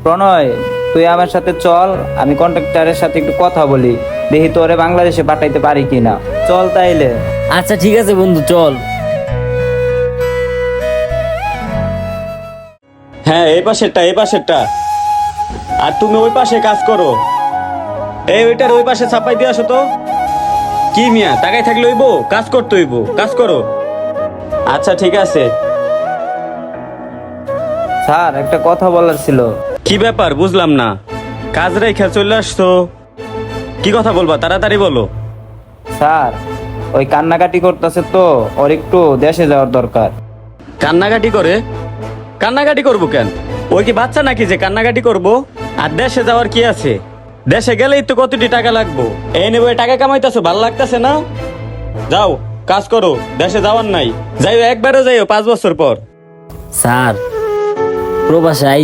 প্রণয়, তুই আমার সাথে চল, আমি কন্ট্রাক্টরের সাথে একটু কথা বলি, দেখি তোরে বাংলাদেশে পাঠাইতে পারি কিনা। চল তাইলে। আচ্ছা ঠিক আছে বন্ধু, চল। হ্যাঁ, এই পাশেরটা এই পাশেরটা। আর তুমি ওই পাশে কাজ করো। ওইটার ওই পাশে ছাপাই দিয়ে আসো তো। কি মিয়া, টাকায় থাকলে হইব, কাজ করতে হইব, কাজ করো। আচ্ছা ঠিক আছে। স্যার, একটা কথা বলার ছিল। কি ব্যাপার বুঝলাম না, কাজ রেখে চলে আসছো, কি কথা বলবা তাড়াতাড়ি বলো। স্যার, ওই কান্নাকাটি করতেছে তো, ওর একটু দেশে যাওয়ার দরকার। কান্নাকাটি করে? কান্নাকাটি করবো কেন? ওই কি বাচ্চা নাকি যে কান্নাকাটি করবো? আর দেশে যাওয়ার কি আছে? দেশে গেলেই তো কতটি টাকা লাগবো। এই নেবো, টাকা কামাইতেছো, ভালো লাগতেছে না? যাও কাজ করো, দেশে যাওয়ার নাই। যাইও, একবারও যাইও 5 বছর পর। স্যার, প্রবাসে আইছি।